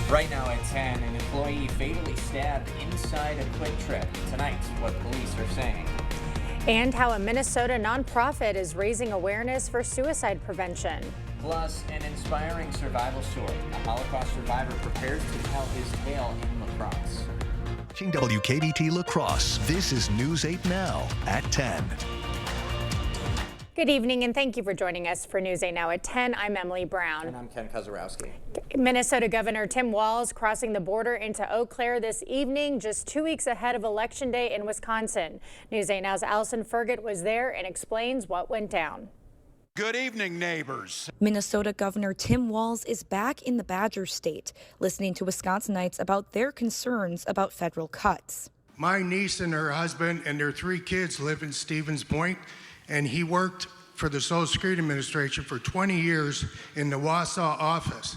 Right now at 10, an employee fatally stabbed inside a Quick Trip. Tonight, what police are saying. And how a Minnesota nonprofit is raising awareness for suicide prevention. Plus, an inspiring survival story. A Holocaust survivor prepares to tell his tale in La Crosse. WKDT La Crosse. This is News 8 Now at 10. Good evening, and thank you for joining us for News 8 Now at 10. I'm Emily Brown. And I'm Ken Kozarowski. Minnesota Governor Tim Walz crossing the border into Eau Claire this evening, just 2 weeks ahead of Election Day in Wisconsin. News 8 Now's Allison Fergott was there and explains what went down. Good evening, neighbors. Minnesota Governor Tim Walz is back in the Badger State, listening to Wisconsinites about their concerns about federal cuts. My niece and her husband and their 3 kids live in Stevens Point, and he worked for the Social Security Administration for 20 years in the Wausau office.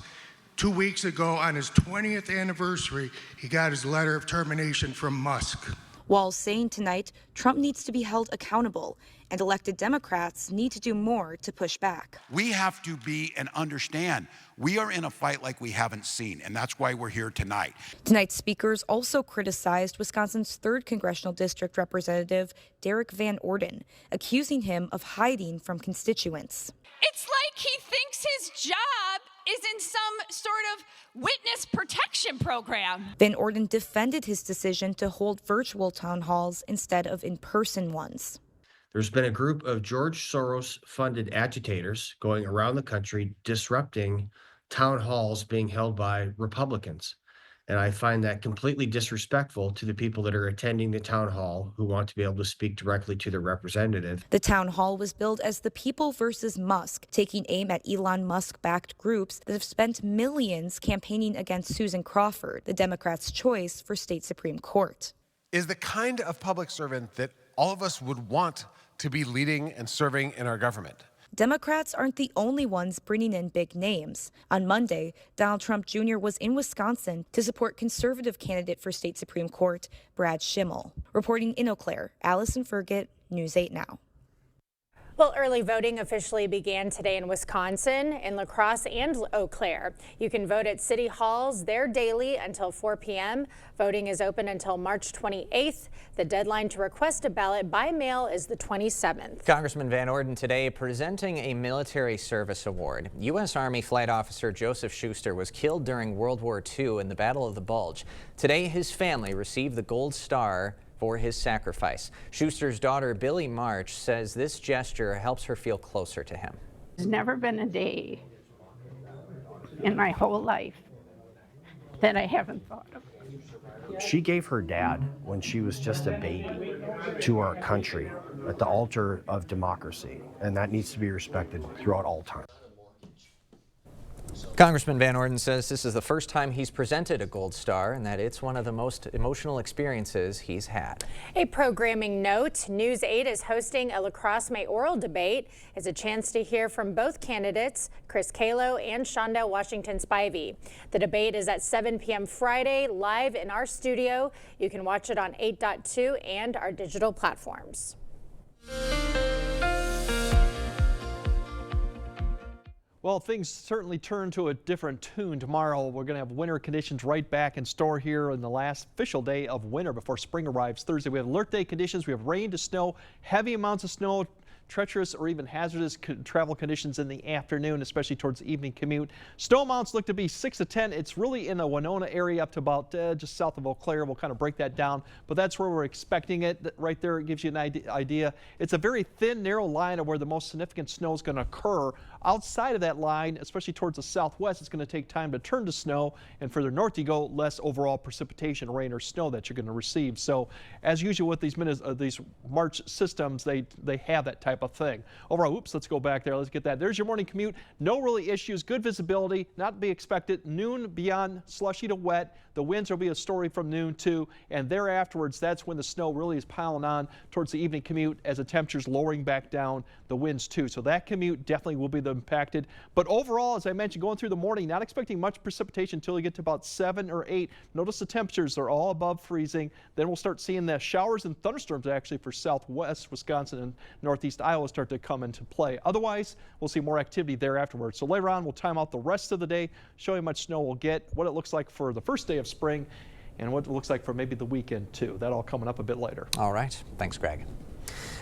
2 weeks ago, on his 20th anniversary, he got his letter of termination from Musk. Walz saying tonight Trump needs to be held accountable, and elected Democrats need to do more to push back. We have to be and understand we are in a fight like we haven't seen, and that's why we're here tonight. Tonight's speakers also criticized Wisconsin's 3rd Congressional District Representative Derek Van Orden, accusing him of hiding from constituents. It's like he thinks his job is in some sort of witness protection program. Van Orden defended his decision to hold virtual town halls instead of in-person ones. There's been a group of George Soros-funded agitators going around the country disrupting town halls being held by Republicans. And I find that completely disrespectful to the people that are attending the town hall who want to be able to speak directly to their representative. The town hall was billed as the People versus Musk, taking aim at Elon Musk-backed groups that have spent millions campaigning against Susan Crawford, the Democrats' choice for state Supreme Court. Is the kind of public servant that all of us would want to be leading and serving in our government. Democrats aren't the only ones bringing in big names. On Monday, Donald Trump Jr. was in Wisconsin to support conservative candidate for state Supreme Court, Brad Schimmel. Reporting in Eau Claire, Allison Fergott, News 8 Now. Well, early voting officially began today in Wisconsin, in La Crosse and Eau Claire. You can vote at city halls there daily until 4 p.m. Voting is open until March 28th. The deadline to request a ballot by mail is the 27th. Congressman Van Orden today presenting a military service award. U.S. Army Flight Officer Joseph Schuster was killed during World War II in the Battle of the Bulge. Today, his family received the Gold Star for his sacrifice. Schuster's daughter, Billy March, says this gesture helps her feel closer to him. There's never been a day in my whole life that I haven't thought of. She gave her dad, when she was just a baby, to our country at the altar of democracy, and that needs to be respected throughout all time. Congressman Van Orden says this is the first time he's presented a Gold Star and that it's one of the most emotional experiences he's had. A programming note, News 8 is hosting a La Crosse mayoral debate. It's a chance to hear from both candidates, Chris Kalo and Shondell Washington Spivey. The debate is at 7 p.m. Friday, live in our studio. You can watch it on 8.2 and our digital platforms. Well, things certainly turn to a different tune tomorrow. We're going to have winter conditions right back in store here in the last official day of winter before spring arrives Thursday. We have alert day conditions. We have rain to snow, heavy amounts of snow, treacherous or even hazardous travel conditions in the afternoon, especially towards the evening commute. Snow amounts look to be 6 to 10. It's really in the Winona area up to about just south of Eau Claire. We'll kind of break that down, but that's where we're expecting it. Right there, it gives you an idea. It's a very thin, narrow line of where the most significant snow is going to occur. Outside of that line, especially towards the southwest, it's going to take time to turn to snow, and further north you go, less overall precipitation, rain or snow that you're going to receive. So as usual with these March systems, they have that type of thing. Overall, oops, let's go back there. Let's get that. There's your morning commute. No really issues. Good visibility. Not to be expected. Noon beyond slushy to wet. The winds will be a story from noon too, and thereafterwards, that's when the snow really is piling on towards the evening commute as the temperature's lowering back down, the winds too. So that commute definitely will be the impacted. But overall, as I mentioned, going through the morning, not expecting much precipitation until you get to about 7 or 8. Notice the temperatures are all above freezing. Then we'll start seeing the showers and thunderstorms actually for southwest Wisconsin and northeast Iowa start to come into play. Otherwise, we'll see more activity there afterwards. So later on, we'll time out the rest of the day, show you how much snow we'll get, what it looks like for the first day of spring, and what it looks like for maybe the weekend too. That all coming up a bit later. All right. Thanks, Greg.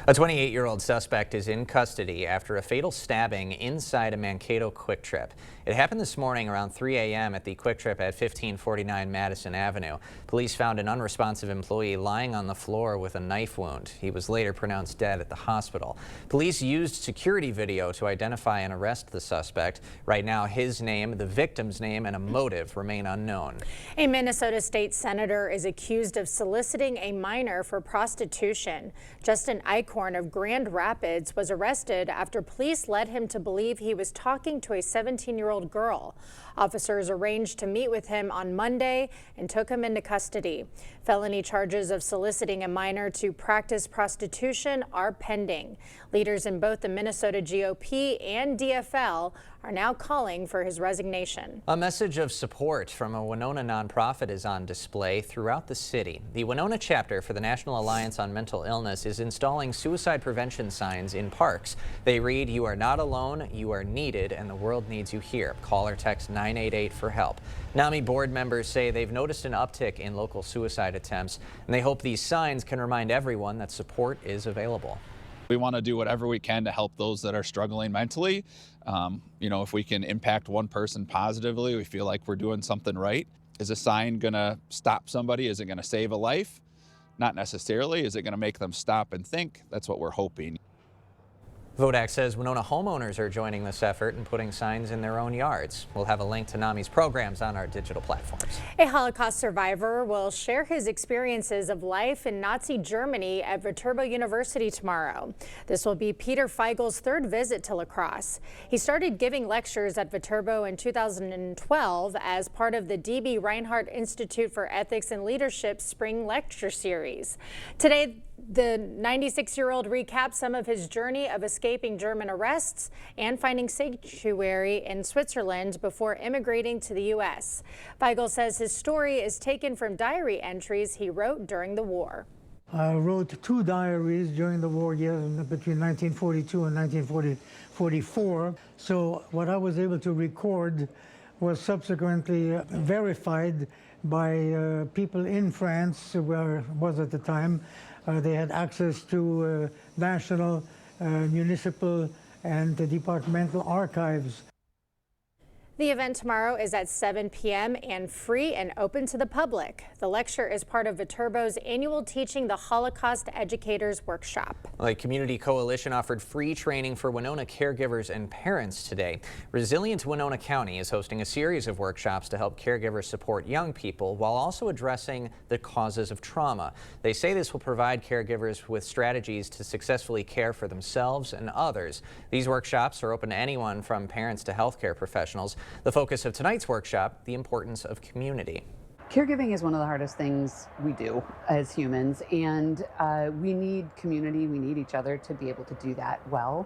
A 28-year-old suspect is in custody after a fatal stabbing inside a Mankato Quick Trip. It happened this morning around 3 a.m. at the Quick Trip at 1549 Madison Avenue. Police found an unresponsive employee lying on the floor with a knife wound. He was later pronounced dead at the hospital. Police used security video to identify and arrest the suspect. Right now, his name, the victim's name, and a motive remain unknown. A Minnesota state senator is accused of soliciting a minor for prostitution. Justin Eichhorn of Grand Rapids was arrested after police led him to believe he was talking to a 17-year-old girl. Officers arranged to meet with him on Monday and took him into custody. Felony charges of soliciting a minor to practice prostitution are pending. Leaders in both the Minnesota GOP and DFL are now calling for his resignation. A message of support from a Winona nonprofit is on display throughout the city. The Winona chapter for the National Alliance on Mental Illness is installing suicide prevention signs in parks. They read, "You are not alone, you are needed, and the world needs you here." Call or text 988 for help. NAMI board members say they've noticed an uptick in local suicide attempts, and they hope these signs can remind everyone that support is available. We want to do whatever we can to help those that are struggling mentally. If we can impact one person positively, we feel like we're doing something right. Is a sign going to stop somebody? Is it going to save a life? Not necessarily. Is it going to make them stop and think? That's what we're hoping. Vodac says Winona homeowners are joining this effort and putting signs in their own yards. We'll have a link to NAMI's programs on our digital platforms. A Holocaust survivor will share his experiences of life in Nazi Germany at Viterbo University tomorrow. This will be Peter Feigel's third visit to La Crosse. He started giving lectures at Viterbo in 2012 as part of the D.B. Reinhardt Institute for Ethics and Leadership Spring Lecture Series. Today, the 96-year-old recaps some of his journey of escaping German arrests and finding sanctuary in Switzerland before immigrating to the U.S. Feigl says his story is taken from diary entries he wrote during the war. I wrote 2 diaries during the war, between 1942 and 1944. So what I was able to record was subsequently verified by people in France, where I was at the time. They had access to national, municipal, and departmental archives. The event tomorrow is at 7 p.m. and free and open to the public. The lecture is part of Viterbo's annual Teaching the Holocaust Educators Workshop. The Community Coalition offered free training for Winona caregivers and parents today. Resilient Winona County is hosting a series of workshops to help caregivers support young people while also addressing the causes of trauma. They say this will provide caregivers with strategies to successfully care for themselves and others. These workshops are open to anyone from parents to healthcare professionals. The focus of tonight's workshop, the importance of community. Caregiving is one of the hardest things we do as humans, and we need community, we need each other to be able to do that well.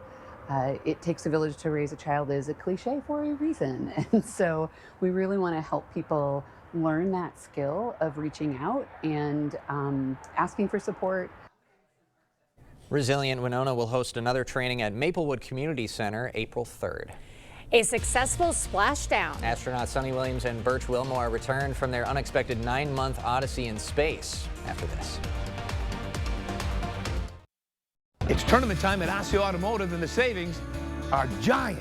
It takes a village to raise a child is a cliche for a reason, and so we really want to help people learn that skill of reaching out and asking for support. Resilient Winona will host another training at Maplewood Community Center April 3rd. A successful splashdown. Astronauts Sunny Williams and Birch Wilmore returned from their unexpected 9-month odyssey in space after this. It's tournament time at Osseo Automotive, and the savings are giant.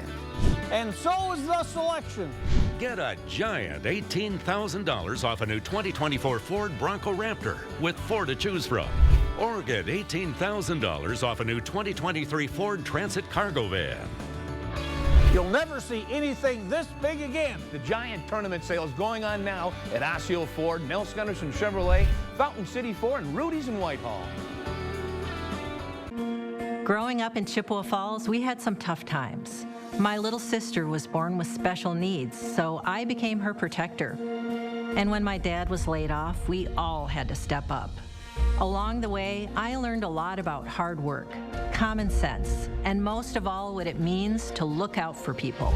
And so is the selection. Get a giant $18,000 off a new 2024 Ford Bronco Raptor with 4 to choose from. Or get $18,000 off a new 2023 Ford Transit Cargo Van. You'll never see anything this big again. The giant tournament sale is going on now at Osseo Ford, Nelson Gunderson Chevrolet, Fountain City Ford, and Rudy's in Whitehall. Growing up in Chippewa Falls, we had some tough times. My little sister was born with special needs, so I became her protector. And when my dad was laid off, we all had to step up. Along the way, I learned a lot about hard work, common sense, and most of all, what it means to look out for people.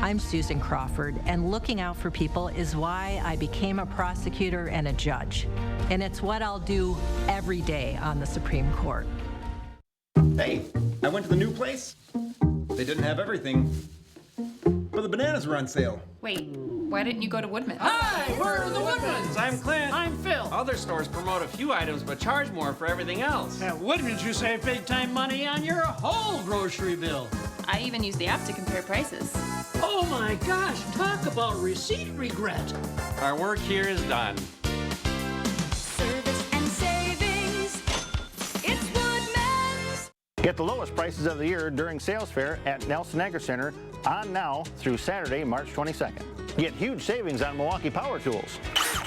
I'm Susan Crawford, and looking out for people is why I became a prosecutor and a judge. And it's what I'll do every day on the Supreme Court. Hey, I went to the new place. They didn't have everything, but the bananas were on sale. Wait, why didn't you go to Woodman's? Hi, we're the Woodmans. I'm Clint. I'm Phil. Other stores promote a few items but charge more for everything else. At Woodman's, you save big time money on your whole grocery bill. I even use the app to compare prices. Oh my gosh, talk about receipt regret. Our work here is done. Service and savings. It's Woodman's. Get the lowest prices of the year during sales fair at Nelson Agri Center on now through Saturday, March 22nd. Get huge savings on Milwaukee power tools.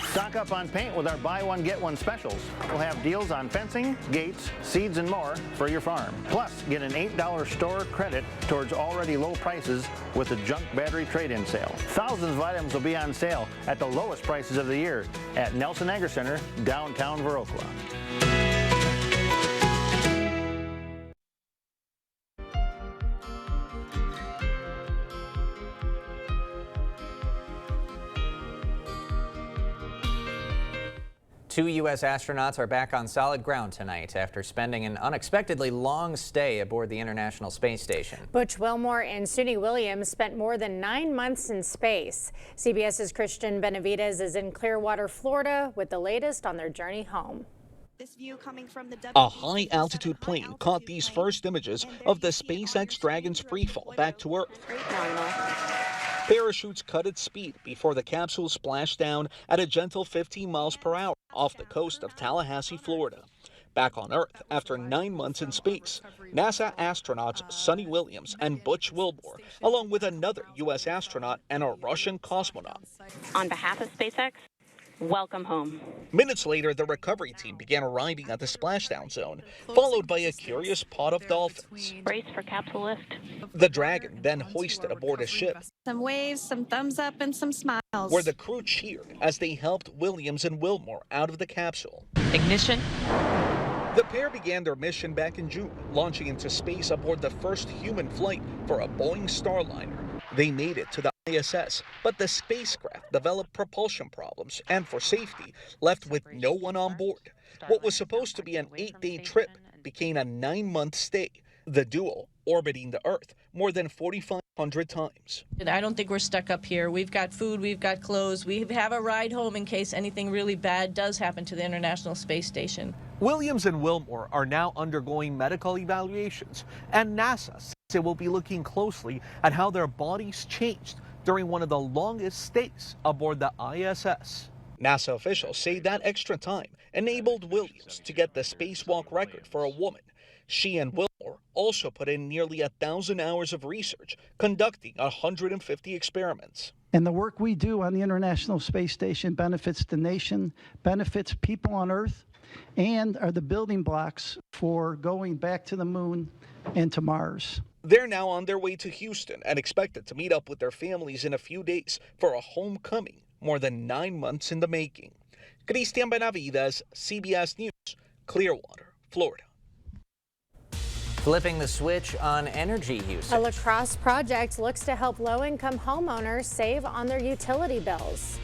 Stock up on paint with our buy one, get one specials. We'll have deals on fencing, gates, seeds, and more for your farm. Plus, get an $8 store credit towards already low prices with the junk battery trade-in sale. Thousands of items will be on sale at the lowest prices of the year at Nelson Agri Center, downtown Viroqua. Two U.S. astronauts are back on solid ground tonight after spending an unexpectedly long stay aboard the International Space Station. Butch Wilmore and Suni Williams spent more than 9 months in space. CBS's Christian Benavides is in Clearwater, Florida, with the latest on their journey home. This view coming from the A high-altitude plane caught these first images of the SpaceX Dragon's freefall back to Earth. Parachutes cut its speed before the capsule splashed down at a gentle 15 miles per hour off the coast of Tallahassee, Florida. Back on Earth after 9 months in space, NASA astronauts Suni Williams and Butch Wilmore, along with another U.S. astronaut and a Russian cosmonaut. On behalf of SpaceX, welcome home. Minutes later, the recovery team began arriving at the splashdown zone, followed by a curious pod of dolphins. Brace for capsule lift. The Dragon then hoisted aboard a ship, Some waves, some thumbs up, and some smiles. where the crew cheered as they helped Williams and Wilmore out of the capsule. Ignition. The pair began their mission back in June, launching into space aboard the first human flight for a Boeing Starliner. They made it to the ISS, but the spacecraft developed propulsion problems and, for safety, left with no one on board. What was supposed to be an 8-day trip became a 9-month stay, the duo orbiting the Earth more than 4,500 times. I don't think we're stuck up here. We've got food, we've got clothes, we have a ride home in case anything really bad does happen to the International Space Station. Williams and Wilmore are now undergoing medical evaluations, and NASA says it will be looking closely at how their bodies changed during one of the longest stays aboard the ISS. NASA officials say that extra time enabled Williams to get the spacewalk record for a woman. She and Wilmore also put in nearly 1,000 hours of research, conducting 150 experiments. And the work we do on the International Space Station benefits the nation, benefits people on Earth, and are the building blocks for going back to the moon and to Mars. They're now on their way to Houston and expected to meet up with their families in a few days for a homecoming more than 9 months in the making. Christian Benavides, CBS News, Clearwater, Florida. Flipping the switch on energy usage. A La Crosse project looks to help low-income homeowners save on their utility bills.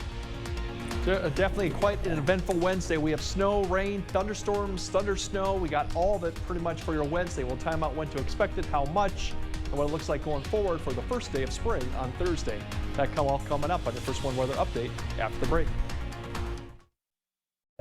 Definitely quite an eventful Wednesday. We have snow, rain, thunderstorms, thunder snow. We got all of it pretty much for your Wednesday. We'll time out when to expect it, how much, and what it looks like going forward for the first day of spring on Thursday. That all coming up on the First One weather update after the break.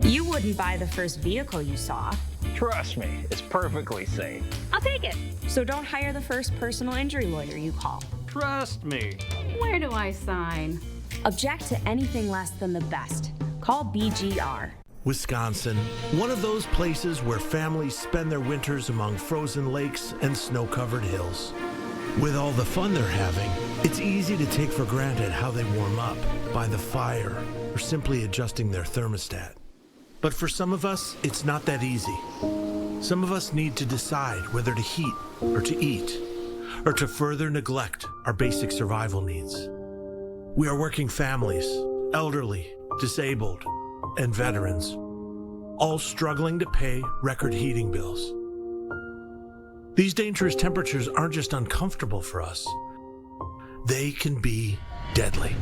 You wouldn't buy the first vehicle you saw. Trust me, it's perfectly safe. I'll take it. So don't hire the first personal injury lawyer you call. Trust me. Where do I sign? Object to anything less than the best. Call BGR. Wisconsin, one of those places where families spend their winters among frozen lakes and snow-covered hills. With all the fun they're having, it's easy to take for granted how they warm up by the fire or simply adjusting their thermostat. But for some of us, it's not that easy. Some of us need to decide whether to heat or to eat, or to further neglect our basic survival needs. We are working families, elderly, disabled, and veterans. all struggling to pay record heating bills. These dangerous temperatures aren't just uncomfortable for us, they can be deadly.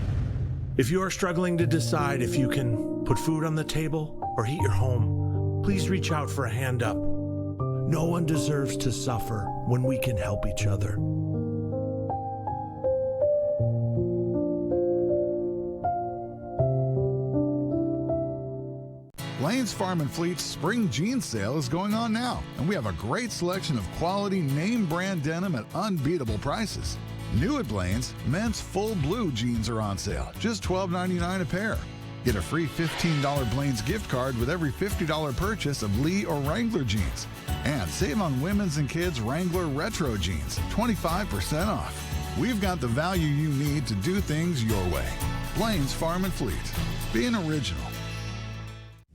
If you are struggling to decide if you can put food on the table or heat your home, please reach out for a hand up. No one deserves to suffer when we can help each other. Lane's Farm and Fleet's spring jeans sale is going on now, and we have a great selection of quality name brand denim at unbeatable prices. New at Blaine's, men's full blue jeans are on sale, just $12.99 a pair. Get a free $15 Blaine's gift card with every $50 purchase of Lee or Wrangler jeans. And save on women's and kids' Wrangler Retro jeans, 25% off. We've got the value you need to do things your way. Blaine's Farm and Fleet. Being original.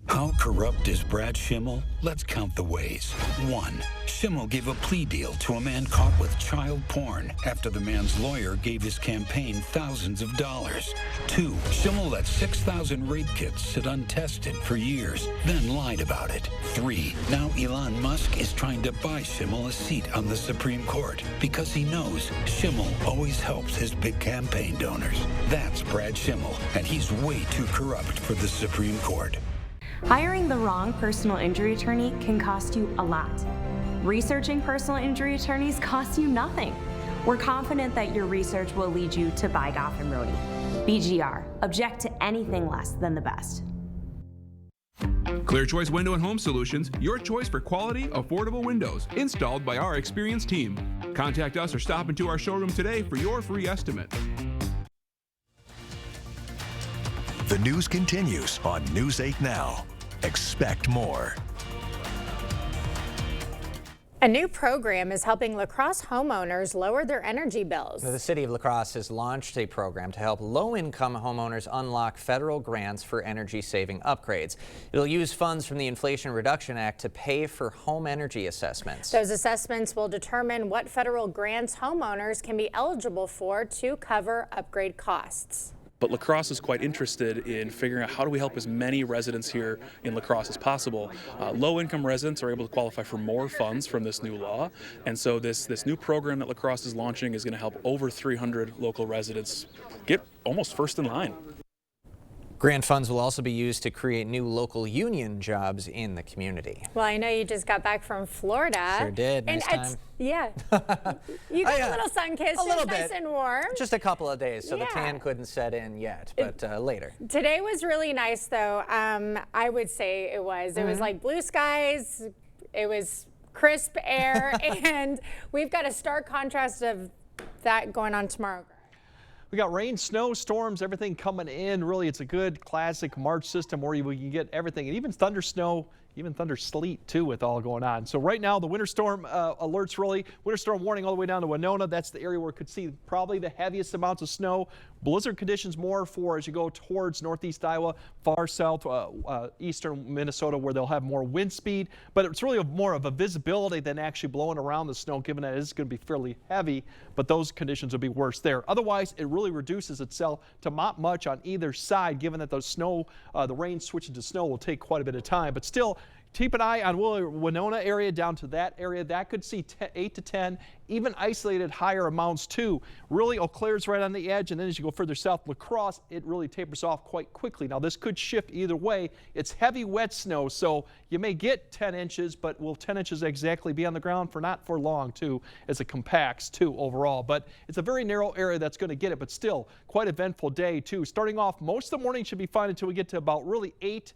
How corrupt is Brad Schimmel? Let's count the ways. 1. Schimmel gave a plea deal to a man caught with child porn after the man's lawyer gave his campaign thousands of dollars. 2. Schimmel let 6,000 rape kits sit untested for years, then lied about it. 3. Now Elon Musk is trying to buy Schimmel a seat on the Supreme Court because he knows Schimmel always helps his big campaign donors. That's Brad Schimmel, and he's way too corrupt for the Supreme Court. Hiring the wrong personal injury attorney can cost you a lot. Researching personal injury attorneys costs you nothing. We're confident that your research will lead you to buy Goff and Rohde. BGR, object to anything less than the best. Clear Choice Window and Home Solutions, your choice for quality, affordable windows, installed by our experienced team. Contact us or stop into our showroom today for your free estimate. The news continues on News 8 Now. Expect more. A new program is helping La Crosse homeowners lower their energy bills. The city of La Crosse has launched a program to help low-income homeowners unlock federal grants for energy-saving upgrades. It'll use funds from the Inflation Reduction Act to pay for home energy assessments. Those assessments will determine what federal grants homeowners can be eligible for to cover upgrade costs. But La Crosse is quite interested in figuring out how do we help as many residents here in La Crosse as possible. Low-income residents are able to qualify for more funds from this new law, and so this new program that La Crosse is launching is going to help over 300 local residents get almost first in line. Grant funds will also be used to create new local union jobs in the community. Well, I know you just got back from Florida. Sure did. Nice time. Yeah. You got a little sun-kissed. A little bit. Nice and warm. Just a couple of days, so the tan couldn't set in yet, but later. Today was really nice, though. I would say it was. It was like blue skies. It was crisp air, and we've got a stark contrast of that going on tomorrow. We got rain, snow, storms, everything coming in. Really, it's a good classic March system where you can get everything, and even thunder snow, even thunder sleet too with all going on. So right now the winter storm alerts, really winter storm warning all the way down to Winona. That's the area where it could see probably the heaviest amounts of snow. Blizzard conditions more for as you go towards northeast Iowa, far south, eastern Minnesota, where they'll have more wind speed. But it's really more of a visibility than actually blowing around the snow, given that it is going to be fairly heavy. But those conditions will be worse there. Otherwise, it really reduces itself to not much on either side, given that the snow, the rain switching to snow will take quite a bit of time. But still, keep an eye on Winona area down to that area. That could see 8 to 10, even isolated higher amounts too. Really, Eau Claire's right on the edge, and then as you go further south, La Crosse, it really tapers off quite quickly. Now this could shift either way. It's heavy wet snow, so you may get 10 inches, but will 10 inches exactly be on the ground? For not for long too, as it compacts too overall. But it's a very narrow area that's going to get it, but still quite eventful day too. Starting off, most of the morning should be fine until we get to about really 8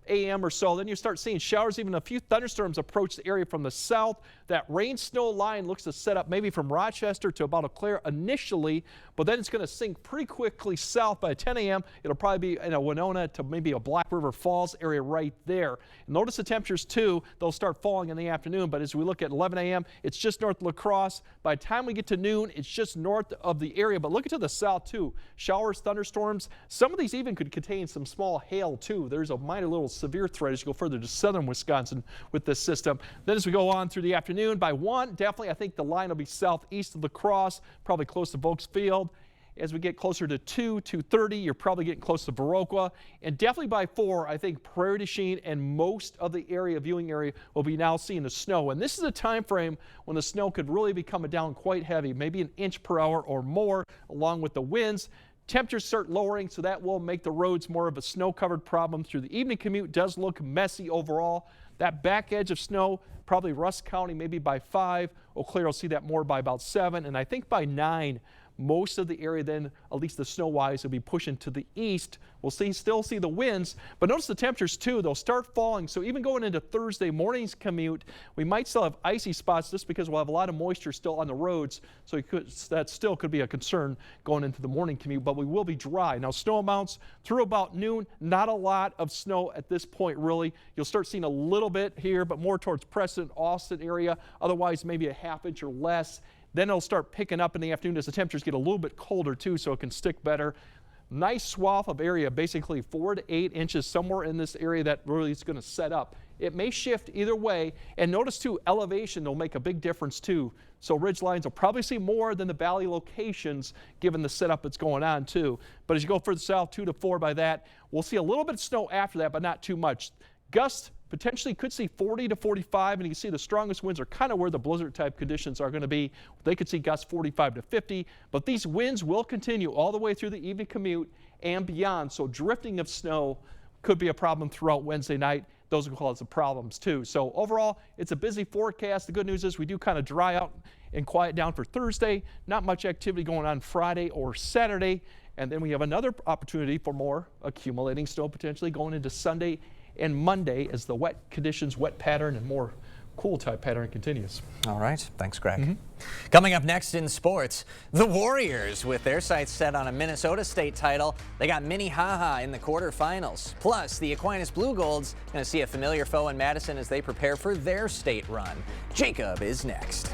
a.m. or so. Then you start seeing showers, even a few thunderstorms approach the area from the south. That rain snow line looks to set up maybe from Rochester to about Eau Claire initially, but then it's going to sink pretty quickly south. By 10 a.m. it'll probably be in a Winona to maybe a Black River Falls area right there. Notice the temperatures too, they'll start falling in the afternoon, but as we look at 11 a.m. it's just north of La Crosse. By the time we get to noon, it's just north of the area, but look to the south too. Showers, thunderstorms, some of these even could contain some small hail too. There's a minor little severe threat as you go further to southern Wisconsin with this system. Then as we go on through the afternoon, by 1, definitely I think the line will be southeast of La Crosse, probably close to Volksfield. As we get closer to 2:30, you're probably getting close to Viroqua. And definitely by 4, I think Prairie du Chien and most of the viewing area, will be now seeing the snow. And this is a time frame when the snow could really be coming down quite heavy, maybe an inch per hour or more, along with the winds. Temperatures start lowering, so that will make the roads more of a snow-covered problem through the evening commute. Does look messy overall. That back edge of snow, probably Rusk County, maybe by 5. Eau Claire will see that more by about 7. And I think by 9, most of the area then, at least the snow-wise, will be pushing to the east. We'll still see the winds, but notice the temperatures too. They'll start falling. So even going into Thursday morning's commute, we might still have icy spots just because we'll have a lot of moisture still on the roads. So that still could be a concern going into the morning commute, but we will be dry. Now, snow amounts through about noon, not a lot of snow at this point really. You'll start seeing a little bit here, but more towards Preston, Austin area. Otherwise, maybe a ½ inch or less. Then it'll start picking up in the afternoon as the temperatures get a little bit colder too, so it can stick better. Nice swath of area, basically 4 to 8 inches somewhere in this area that really is going to set up. It may shift either way, and notice too, elevation will make a big difference too. So ridge lines will probably see more than the valley locations given the setup that's going on too. But as you go further south, 2 to 4 by that, we'll see a little bit of snow after that, but not too much. Gusts potentially could see 40 to 45, and you can see the strongest winds are kind of where the blizzard type conditions are going to be. They could see gusts 45 to 50, but these winds will continue all the way through the evening commute and beyond. So drifting of snow could be a problem throughout Wednesday night. Those will cause the problems too. So overall, it's a busy forecast. The good news is we do kind of dry out and quiet down for Thursday. Not much activity going on Friday or Saturday. And then we have another opportunity for more accumulating snow potentially going into Sunday and Monday as the wet conditions, wet pattern, and more cool type pattern continues. All right. Thanks, Greg. Coming up next in sports, the Warriors with their sights set on a Minnesota State title. They got Minnehaha in the quarterfinals. Plus, the Aquinas Blue Golds going to see a familiar foe in Madison as they prepare for their state run. Jacob is next.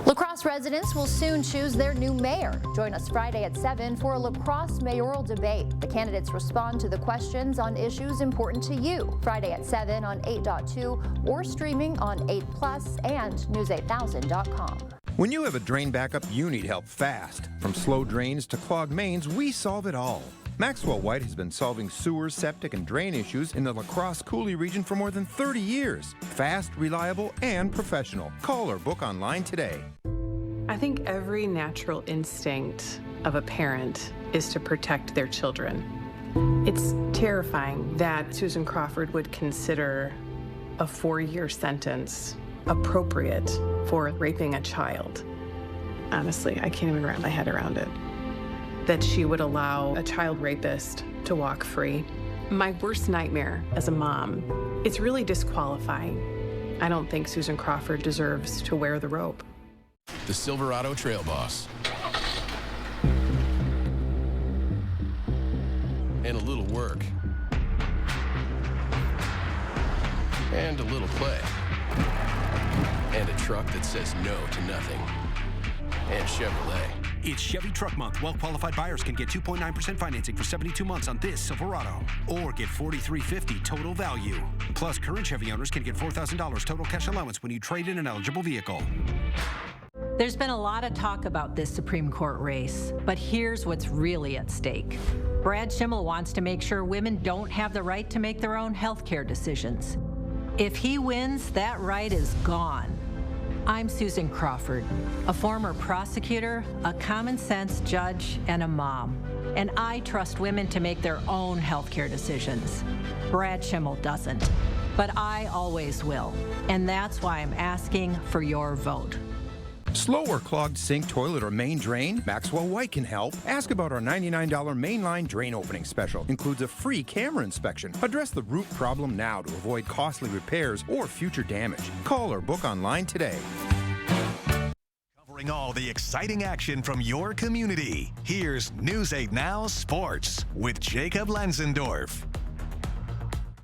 La Crosse residents will soon choose their new mayor. Join us Friday at 7 for a La Crosse mayoral debate. The candidates respond to the questions on issues important to you. Friday at 7 on 8.2 or streaming on 8plus and news8000.com. When you have a drain backup, you need help fast. From slow drains to clogged mains, we solve it all. Maxwell White has been solving sewer, septic, and drain issues in the La Crosse Coulee region for more than 30 years. Fast, reliable, and professional. Call or book online today. I think every natural instinct of a parent is to protect their children. It's terrifying that Susan Crawford would consider a 4-year sentence appropriate for raping a child. Honestly, I can't even wrap my head around it. That she would allow a child rapist to walk free. My worst nightmare as a mom, it's really disqualifying. I don't think Susan Crawford deserves to wear the rope. The Silverado Trail Boss. And a little work. And a little play. And a truck that says no to nothing. And Chevrolet. It's Chevy Truck Month. Well-qualified buyers can get 2.9% financing for 72 months on this Silverado. Or get $43.50 total value. Plus, current Chevy owners can get $4,000 total cash allowance when you trade in an eligible vehicle. There's been a lot of talk about this Supreme Court race, but here's what's really at stake. Brad Schimmel wants to make sure women don't have the right to make their own health care decisions. If he wins, that right is gone. I'm Susan Crawford, a former prosecutor, a common sense judge, and a mom. And I trust women to make their own health care decisions. Brad Schimmel doesn't, but I always will. And that's why I'm asking for your vote. Slow or clogged sink, toilet, or main drain? Maxwell White can help. Ask about our $99 mainline drain opening special. Includes a free camera inspection. Address the root problem now to avoid costly repairs or future damage. Call or book online today. Covering all the exciting action from your community. Here's News 8 Now Sports with Jacob Lenzendorf.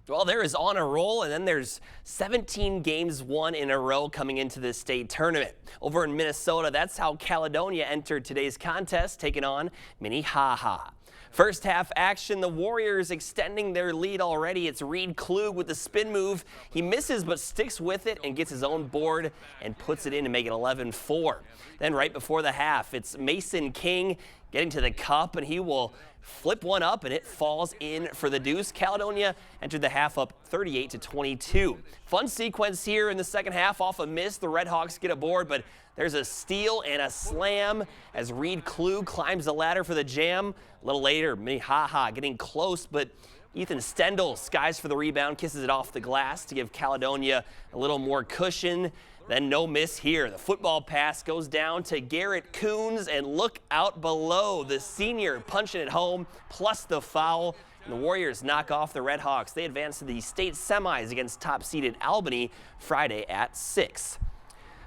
Well, there is on a roll, and then there's 17 games won in a row coming into this state tournament. Over in Minnesota, that's how Caledonia entered today's contest, taking on Minnehaha. First half action, the Warriors extending their lead already. It's Reed Klug with the spin move. He misses but sticks with it and gets his own board and puts it in to make it 11-4. Then right before the half, it's Mason King getting to the cup, and he will flip one up, and it falls in for the deuce. Caledonia entered the half up 38-22. Fun sequence here in the second half. Off a miss, the Redhawks get a board, but there's a steal and a slam as Reed Klug climbs the ladder for the jam. A little later, Minnehaha getting close, but Ethan Stendel skies for the rebound, kisses it off the glass to give Caledonia a little more cushion. Then no miss here. The football pass goes down to Garrett Coons, and look out below. The senior punching it home, plus the foul. And the Warriors knock off the Redhawks. They advance to the state semis against top-seeded Albany Friday at 6.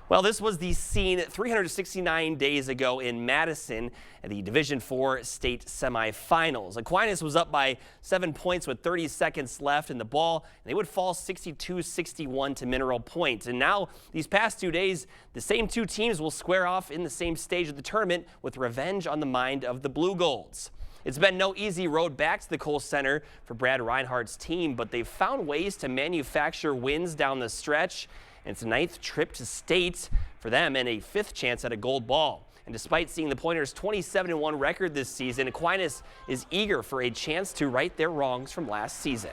Well, this was the scene 369 days ago in Madison at the Division IV state semifinals. Aquinas was up by 7 points with 30 seconds left in the ball, and they would fall 62-61 to Mineral Point. And now, these past 2 days, the same two teams will square off in the same stage of the tournament with revenge on the mind of the Blue Golds. It's been no easy road back to the Kohl Center for Brad Reinhardt's team, but they've found ways to manufacture wins down the stretch. And it's a 9th trip to state for them and a 5th chance at a gold ball. And despite seeing the Pointers' 27-1 record this season, Aquinas is eager for a chance to right their wrongs from last season.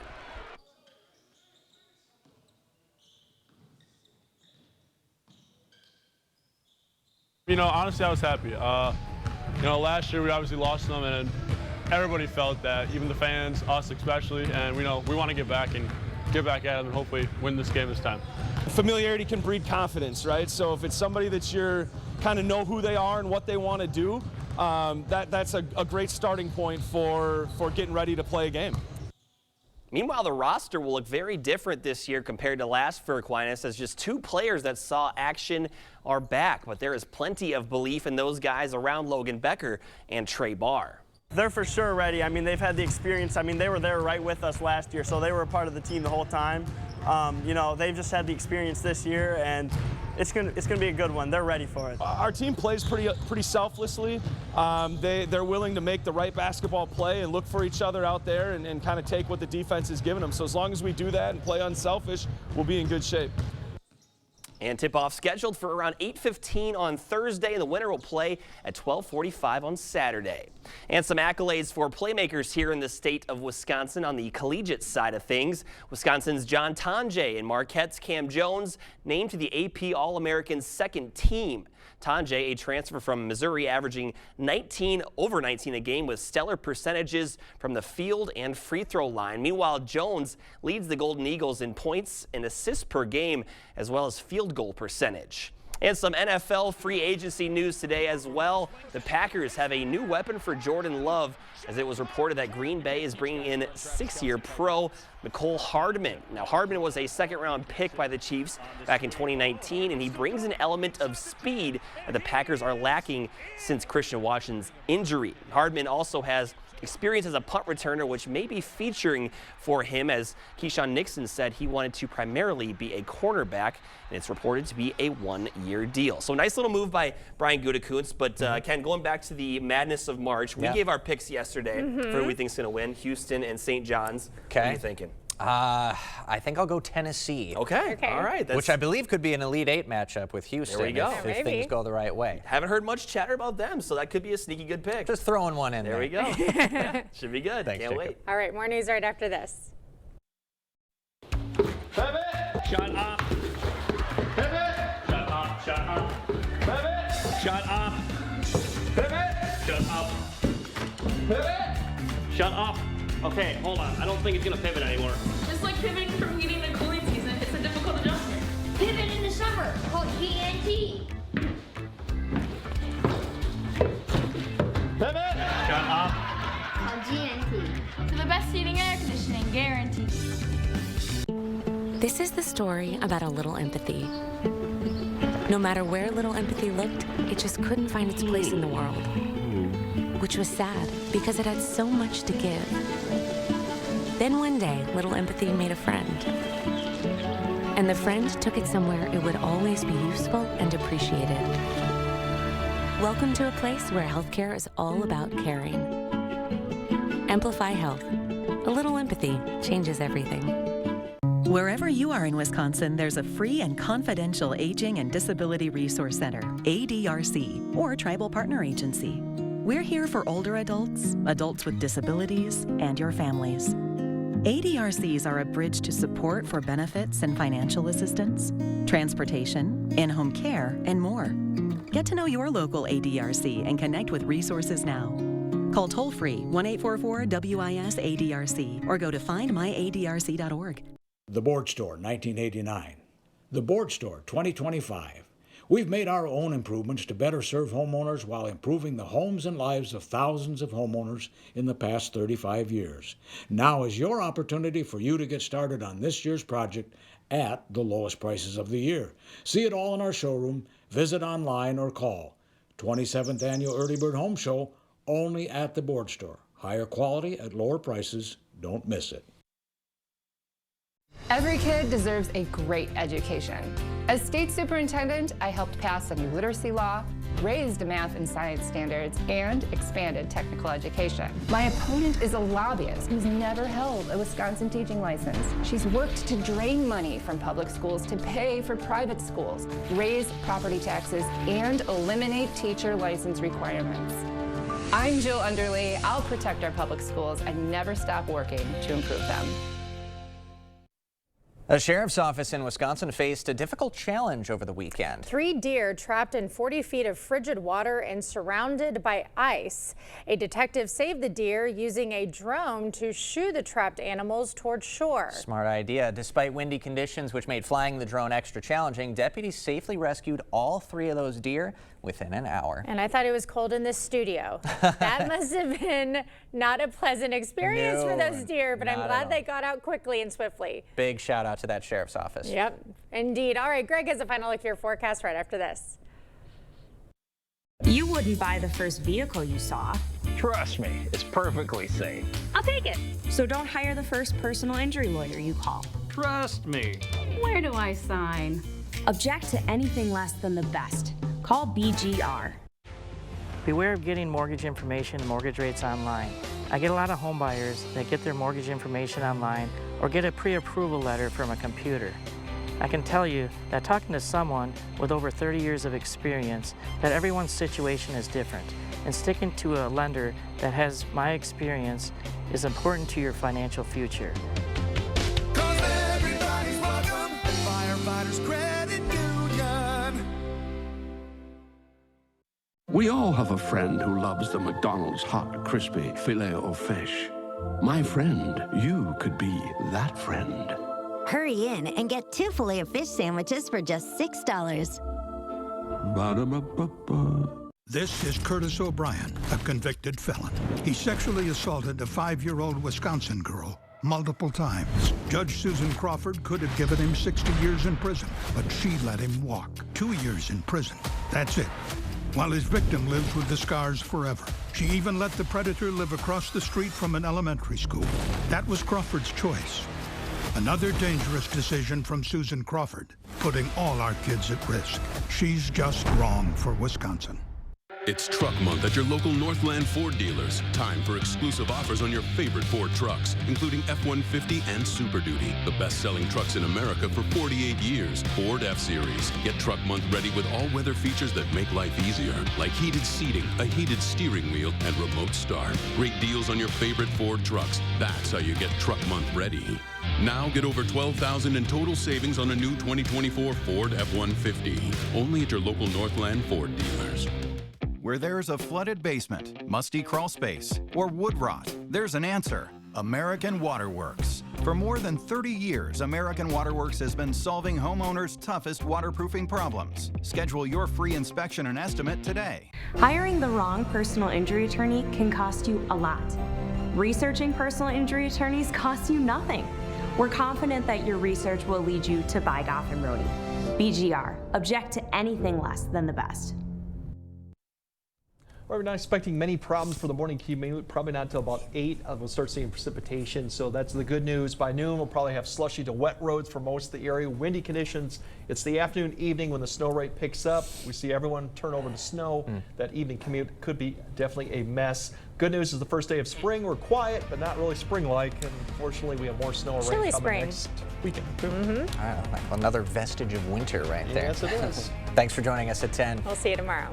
You know, honestly, I was happy. You know, last year we obviously lost them, and everybody felt that, even the fans, us especially, and we want to get back at them and hopefully win this game this time. Familiarity can breed confidence, right? So if it's somebody that you're kind of know who they are and what they want to do, that's a great starting point for getting ready to play a game. Meanwhile, the roster will look very different this year compared to last for Aquinas, as just 2 players that saw action are back. But there is plenty of belief in those guys around Logan Becker and Trey Barr. They're for sure ready. I mean, they've had the experience. I mean, they were there right with us last year, so they were a part of the team the whole time. You know, they've just had the experience this year, and it's gonna be a good one. They're ready for it. Our team plays pretty selflessly. They're willing to make the right basketball play and look for each other out there and kind of take what the defense is giving them. So as long as we do that and play unselfish, we'll be in good shape. And tip-off scheduled for around 8:15 on Thursday, and the winner will play at 12:45 on Saturday. And some accolades for playmakers here in the state of Wisconsin on the collegiate side of things. Wisconsin's John Tonje and Marquette's Cam Jones named to the AP All-American second team. Tonje, a transfer from Missouri, averaging over 19 a game with stellar percentages from the field and free throw line. Meanwhile, Jones leads the Golden Eagles in points and assists per game, as well as field goal percentage. And some NFL free agency news today as well. The Packers have a new weapon for Jordan Love, as it was reported that Green Bay is bringing in 6-year pro Mecole Hardman. Now, Hardman was a second-round pick by the Chiefs back in 2019, and he brings an element of speed that the Packers are lacking since Christian Watson's injury. Hardman also has experience as a punt returner, which may be featuring for him, as Keyshawn Nixon said he wanted to primarily be a cornerback, and it's reported to be a 1-year deal. So nice little move by Brian Gutekunst, but Ken, going back to the madness of March, we gave our picks yesterday for who we think is going to win, Houston and St. John's. Okay. What are you thinking? I think I'll go Tennessee. Okay. All right. Which I believe could be an Elite 8 matchup with Houston There we go. if things go the right way. Haven't heard much chatter about them, so that could be a sneaky good pick. Just throwing one in there. There we go. Should be good. Thanks, Can't Jacob. wait. All right, more news right after this. Shut up. Shut up. Shut up. Shut up. Shut up. Shut up. Okay, hold on. I don't think it's gonna pivot anymore. Just like pivoting from heating to cooling season, it's a difficult adjustment. Pivot in the summer, called GNT. Pivot! Shut up. Called GNT. To the best heating and air conditioning, guaranteed. This is the story about a little empathy. No matter where little empathy looked, it just couldn't find its place in the world. Which was sad, because it had so much to give. Then one day, Little Empathy made a friend. And the friend took it somewhere it would always be useful and appreciated. Welcome to a place where healthcare is all about caring. Amplify Health. A little empathy changes everything. Wherever you are in Wisconsin, there's a free and confidential Aging and Disability Resource Center, ADRC, or Tribal Partner Agency. We're here for older adults, adults with disabilities, and your families. ADRCs are a bridge to support for benefits and financial assistance, transportation, in-home care, and more. Get to know your local ADRC and connect with resources now. Call toll-free 1-844-WIS-ADRC or go to findmyadrc.org. The Board Store, 1989. The Board Store, 2025. We've made our own improvements to better serve homeowners while improving the homes and lives of thousands of homeowners in the past 35 years. Now is your opportunity for you to get started on this year's project at the lowest prices of the year. See it all in our showroom, visit online, or call. 27th Annual Early Bird Home Show, only at the Board Store. Higher quality at lower prices. Don't miss it. Every kid deserves a great education. As state superintendent, I helped pass a new literacy law, raised math and science standards, and expanded technical education. My opponent is a lobbyist who's never held a Wisconsin teaching license. She's worked to drain money from public schools to pay for private schools, raise property taxes, and eliminate teacher license requirements. I'm Jill Underly. I'll protect our public schools and never stop working to improve them. A sheriff's office in Wisconsin faced a difficult challenge over the weekend. 3 deer trapped in 40 feet of frigid water and surrounded by ice. A detective saved the deer using a drone to shoo the trapped animals toward shore. Smart idea. Despite windy conditions, which made flying the drone extra challenging, deputies safely rescued all 3 of those deer within an hour. And I thought it was cold in this studio. That must have been not a pleasant experience for those deer, but I'm glad they got out quickly and swiftly. Big shout out to that sheriff's office. Yep, indeed. All right, Greg has a final look at your forecast right after this. You wouldn't buy the first vehicle you saw. Trust me, it's perfectly safe. I'll take it. So don't hire the first personal injury lawyer you call. Trust me. Where do I sign? Object to anything less than the best. Call BGR. Beware of getting mortgage information and mortgage rates online. I get a lot of home buyers that get their mortgage information online or get a pre-approval letter from a computer. I can tell you that talking to someone with over 30 years of experience, that everyone's situation is different, and sticking to a lender that has my experience is important to your financial future. Firefighters Credit Union. We all have a friend who loves the McDonald's hot, crispy Filet-O-Fish. My friend, you could be that friend. Hurry in and get 2 Filet-O-Fish sandwiches for just $6. Ba-da-ba-ba-ba. This is Curtis O'Brien, a convicted felon. He sexually assaulted a 5-year-old Wisconsin girl multiple times. Judge Susan Crawford could have given him 60 years in prison, but she let him walk. 2 years in prison. That's it. While his victim lives with the scars forever. She even let the predator live across the street from an elementary school. That was Crawford's choice. Another dangerous decision from Susan Crawford, putting all our kids at risk. She's just wrong for Wisconsin. It's Truck Month at your local Northland Ford dealers. Time for exclusive offers on your favorite Ford trucks, including F-150 and Super Duty, the best-selling trucks in America for 48 years. Ford F-Series. Get Truck Month ready with all-weather features that make life easier, like heated seating, a heated steering wheel, and remote start. Great deals on your favorite Ford trucks. That's how you get Truck Month ready. Now get over $12,000 in total savings on a new 2024 Ford F-150. Only at your local Northland Ford dealers. Where there's a flooded basement, musty crawl space, or wood rot, there's an answer. American Water Works. For more than 30 years, American Water Works has been solving homeowners' toughest waterproofing problems. Schedule your free inspection and estimate today. Hiring the wrong personal injury attorney can cost you a lot. Researching personal injury attorneys costs you nothing. We're confident that your research will lead you to buy Goff and Rooney. BGR. Object to anything less than the best. We're not expecting many problems for the morning commute, probably not until about 8. We'll start seeing precipitation, so that's the good news. By noon, we'll probably have slushy to wet roads for most of the area, windy conditions. It's the afternoon, evening when the snow rate picks up. We see everyone turn over to snow. That evening commute could be definitely a mess. Good news is the first day of spring. We're quiet, but not really spring-like, and unfortunately, we have more snow and rain coming next weekend. Another vestige of winter right there. Yes, it is. Thanks for joining us at 10. We'll see you tomorrow.